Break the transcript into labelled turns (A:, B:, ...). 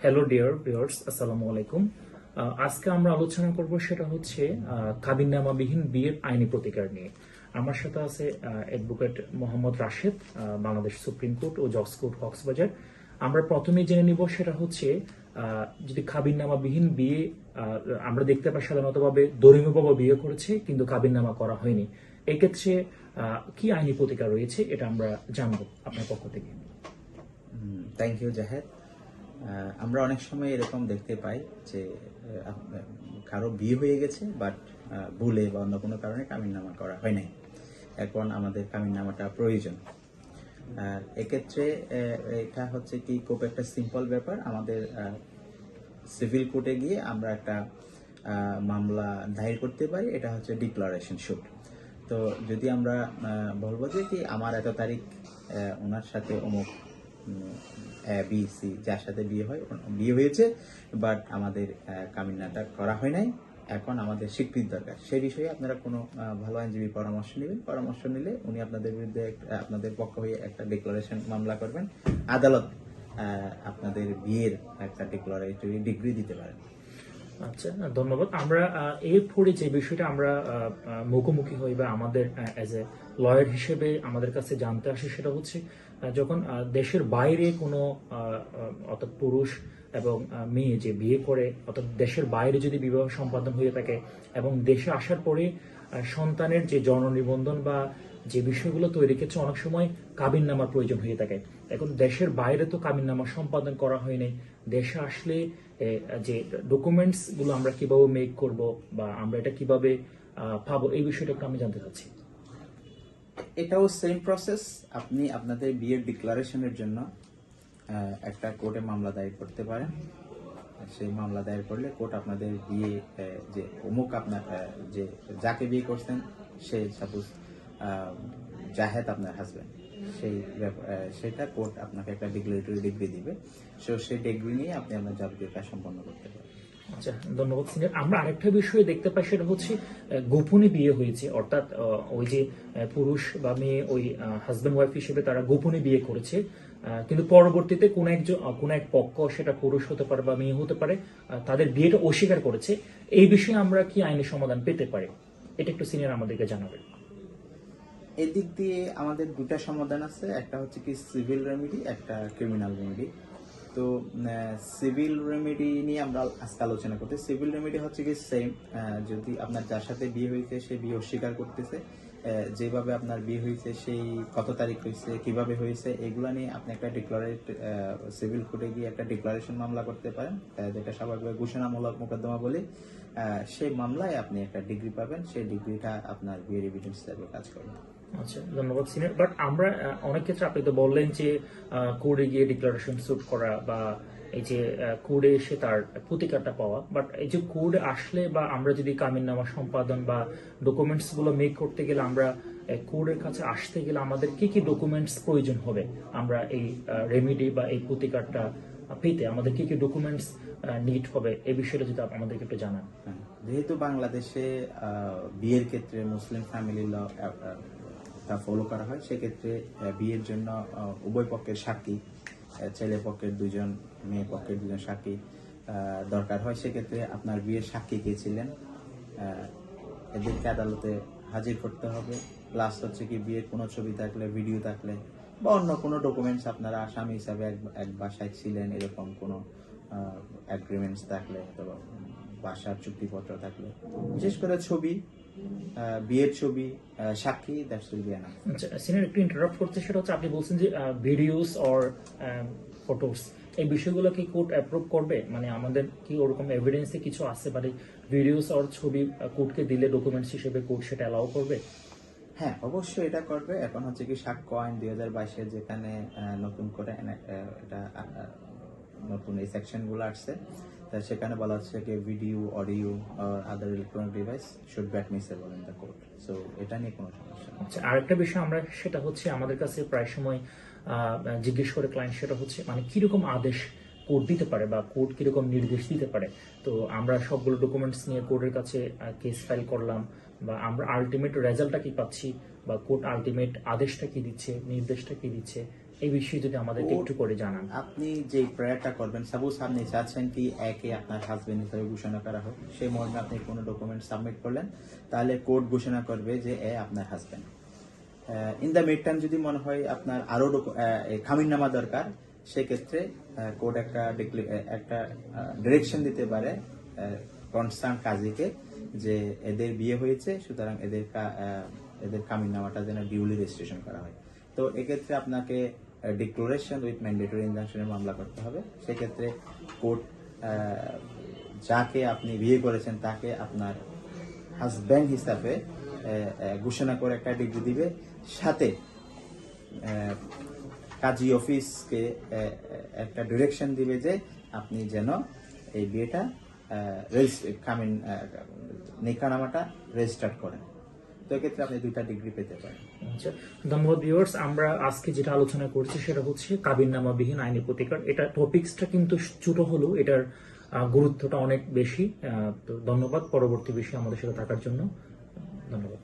A: Hello dear viewers, আসসালামু আলাইকুম। আজকে আমরা আলোচনা করব সেটা হচ্ছে কাবিননামাবিহীন বিয়ের আইনি প্রতিকার নিয়ে। আমার সাথে আছে advocate Mohammad Rashed, Bangladesh supreme court ও জজ কোর্ট কক্সবাজার। আমরা প্রথমে জেনে নিব সেটা হচ্ছে যদি কাবিননামাবিহীন বিয়ে আমরা দেখতে পাই সাধারণতভাবে ধর্মীয়ভাবে বিয়ে করেছে কিন্তু কাবিননামা করা হয়নি, এক্ষেত্রে কি আইনি প্রতিকার রয়েছে এটা আমরা জানবো আপনার পক্ষ থেকে।
B: Thank you Zahed. আমরা অনেক সময় এরকম দেখতে পাই যে কারো বিয়ে হয়ে গেছে বাট ভুলে বা অন্য কোনো কারণে কামিননামা করা হয় নাই। এখন আমাদের কামিননামাটা প্রয়োজন। এক্ষেত্রে এটা হচ্ছে কি খুব একটা সিম্পল ব্যাপার। আমাদের সিভিল কোর্টে গিয়ে আমরা একটা মামলা দায়ের করতে পারি, এটা হচ্ছে ডিক্লারেশন শুট। তো যদি আমরা বলবো যে কি আমার এত তারিখ ওনার সাথে অমুক বিসি যার সাথে বিয়ে হয়েছে বাট আমাদের কামিননামাটা করা হয় নাই, এখন আমাদের স্বীকৃতি দরকার। সেই বিষয়ে আপনারা কোনো ভালো আইনজীবী পরামর্শ নেবেন। পরামর্শ নিলে উনি আপনাদের বিরুদ্ধে আপনাদের পক্ষ হয়ে একটা ডিক্লারেশন মামলা করবেন। আদালত আপনাদের বিয়ের একটা ডিক্লারেটরি ডিগ্রি দিতে পারেন।
A: আচ্ছা, ধন্যবাদ। আমরা এরপরে যে বিষয়টা আমরা মুখোমুখি হই বা আমাদের অ্যাজ এ লয়ার হিসেবে আমাদের কাছে জানতে আসে সেটা হচ্ছে যখন দেশের বাইরে কোনো অর্থাৎ পুরুষ এবং মেয়ে যে বিয়ে করে, অর্থাৎ দেশের বাইরে যদি বিবাহ সম্পাদন হয়ে থাকে এবং দেশে আসার পরে সন্তানের যে জন্ম নিবন্ধন বা যে বিষয়গুলো তৈরি ক্ষেত্রে অনেক সময় কাবিননামার প্রয়োজন হয়ে থাকে। এখন দেশের বাইরে তো কাবিননামা সম্পাদন করা হয়নি, দেশে আসলে যে ডকুমেন্টস গুলো আমরা কিভাবে মেক করব বা আমরা এটা কিভাবে পাবো, এই বিষয়টা একটু আমি জানতে চাচ্ছি।
B: এটাও সেম প্রসেস। আপনি আপনাদের বিয়ের ডিক্লারেশনের জন্য একটা কোর্টে মামলা দায়ের করতে পারেন। সেই মামলা দায়ের করলে কোর্ট আপনাদের বিয়ে যে অমুক আপনার যে যাকে বিয়ে করছেন সে সাপোজ জাহেদ আপনার হাজব্যান্ড, সেটা কোর্ট আপনাকে একটা ডিক্লারেটরি ডিগ্রি দিবে। সেই ডিগ্রি নিয়ে আপনি আপনার যাবতীয় কাজ সম্পন্ন করতে পারেন।
A: আচ্ছা, ধন্যবাদ সিনিয়র। আমরা আরেকটা বিষয় দেখতে পাই সেটা হচ্ছে গোপনে বিয়ে হয়েছে, অর্থাৎ ওই যে পুরুষ বা মেয়ে ওই হাজব্যান্ড ওয়াইফ হিসেবে তারা গোপনে বিয়ে করেছে, কিন্তু পরবর্তীতে কোন এক পক্ষ, সেটা পুরুষ হতে পারে বা মেয়ে হতে পারে, তাদের বিয়েটা অস্বীকার করেছে। এই বিষয়ে আমরা কি আইনি সমাধান পেতে পারি, এটা একটু সিনিয়র আমাদেরকে জানাবেন।
B: এদিক দিয়ে আমাদের দুটা সমাধান আছে, একটা হচ্ছে কি সিভিল রেমেডি, একটা ক্রিমিনাল রেমেডি। তো সিভিল রেমেডি নিয়ে আমরা আজকে আলোচনা করতে। সিভিল রেমেডি হচ্ছে কি সেম, যদি আপনার যার সাথে বিয়ে হয়েছে সে বিয়ে অস্বীকার করতেছে, যেভাবে আপনার বিয়ে হয়েছে সেই কত তারিখ হয়েছে কিভাবে হয়েছে এগুলা নিয়ে আপনি একটা সিভিল কোর্টে গিয়ে একটা ডিক্লারেশন মামলা করতে পারেন, যেটা স্বাভাবিকভাবে ঘোষণামূলক মোকদ্দমা বলে। সেই মামলায় আপনি একটা ডিগ্রি পাবেন, সেই ডিগ্রিটা আপনার বিয়ের এভিডেন্স হিসেবে কাজ করবে।
A: আচ্ছা, ধন্যবাদ সিনিয়র। বাট আমরা অনেক ক্ষেত্রে আপনি তো বললেন যে কোর্টে গিয়ে ডিক্লারেশন শুট করা বা এই যে কোর্টে এসে তার প্রতিকারটা পাওয়া, বাট এই যে কোর্টে আসলে বা আমরা যদি কামিননামা সম্পাদন বা ডকুমেন্টস গুলো মেক করতে গেলে আমরা কোর্টের কাছে আসতে গেলে আমাদের কি কি ডকুমেন্টস প্রয়োজন হবে, আমরা এই রেমিডি বা এই প্রতিকারটা পেতে আমাদের কি কি ডকুমেন্টস নিড হবে, এই বিষয়টা যদি আমাদেরকে একটু জানান।
B: যেহেতু বাংলাদেশে বিয়ের ক্ষেত্রে মুসলিম ফ্যামিলি ল তা ফলো করা হয়, সেক্ষেত্রে বিয়ের জন্য উভয় পক্ষের সাক্ষী, ছেলে পক্ষের দুজন মেয়ে পক্ষের দুজন সাক্ষী দরকার হয়। সেক্ষেত্রে আপনার বিয়ের সাক্ষী কে ছিলেন এদেরকে আদালতে হাজির করতে হবে। প্লাস হচ্ছে কি বিয়ের কোনো ছবি থাকলে, ভিডিও থাকলে বা অন্য কোনো ডকুমেন্টস, আপনারা আসামি হিসাবে এক বাসায় ছিলেন এরকম কোনো এগ্রিমেন্টস থাকলে অথবা বাসার চুক্তিপত্র থাকলে, বিশেষ করে ছবি, বিয়ের ছবি, সাক্ষী, দ্যাটস উইল বি এনাফ।
A: আচ্ছা সিনিয়র, একটু ইন্টারাপ্ট করতে, সেটা হচ্ছে আপনি বলছেন যে ভিডিওস অর ফটোস, এই বিষয়গুলো কি কোর্ট অ্যাপ্রুভ করবে? মানে আমাদের কি ওরকম এভিডেন্সে কিছু আছে, মানে ভিডিওস অর ছবি কোর্টকে দিলে ডকুমেন্টস হিসেবে কোর্ট সেটা অ্যালাউ করবে?
B: হ্যাঁ, অবশ্যই এটা করবে। এখন হচ্ছে কি সাক্ষ্য আইন 2022 যেখানে নতুন করে এটা নতুন এই সেকশনগুলো আসছে, তা সেখানে বলা হচ্ছে যে ভিডিও, অডিও আর other electronic device should be admissible in the court. So এটা নিয়ে কোনো সমস্যা নেই।
A: আচ্ছা, আরেকটা বিষয় আমরা, সেটা হচ্ছে আমাদের কাছে প্রায় সময় জিজ্ঞেস করে ক্লায়েন্ট, সেটা হচ্ছে মানে কিরকম আদেশ কোর্ট দিতে পারে বা কোর্ট কিরকম নির্দেশ দিতে পারে। তো আমরা সবগুলো ডকুমেন্টস নিয়ে কোর্টের কাছে কেস ফাইল করলাম, বা আমরা আলটিমেট রেজাল্টটা কি পাচ্ছি বা কোর্ট আলটিমেট আদেশটা কি দিচ্ছে, নির্দেশটা কি দিচ্ছে, এই বিষয়ে যদি আমাদেরকে একটু করে জানান।
B: আপনি যে প্রেয়ারটা করবেন, সাপোজ আপনি চাচ্ছেন কি একে আপনার হাজবেন্ড হিসেবে ঘোষণা করা হোক, সেই মর্মে আপনি কোনো ডকুমেন্ট সাবমিট করলেন, তাহলে কোর্ট ঘোষণা করবে যে এ আপনার husband. In the mid time যদি মনে হয় আপনার আরো খামিরনামা দরকার, সেক্ষেত্রে কোর্ট একটা ডিরেকশন দিতে পারে কনসার্ন কাজীকে যে এদের বিয়ে হয়েছে, সুতরাং এদের খামিরনামাটা যেন ডিউলি রেজিস্ট্রেশন করা হয়। তো এক্ষেত্রে আপনাকে ডিক্লোরেশন উইথ ম্যান্ডেটরি ইনজাংশনের মামলা করতে হবে। সেক্ষেত্রে কোর্ট যাকে আপনি বিয়ে করেছেন তাকে আপনার হাজব্যান্ড হিসাবে ঘোষণা করে একটা ডিগ্রি দিবে, সাথে কাজী অফিসকে একটা ডিরেকশন দিবে যে আপনি যেন এই বিয়েটা নিকানামাটা রেজিস্টার করেন। তো এক্ষেত্রে আপনি 2টা ডিগ্রি পেতে পারেন।
A: আচ্ছা, ধন্যবাদ ভিউয়ার্স। আমরা আজকে যেটা আলোচনা করছি সেটা হচ্ছে কাবিননামাবিহীন আইনি প্রতিকার। এটা টপিকসটা কিন্তু ছোট হলেও এটার গুরুত্বটা অনেক বেশি। তো ধন্যবাদ পরবর্তী বিষয়ে আমাদের সাথে থাকার জন্য। ধন্যবাদ।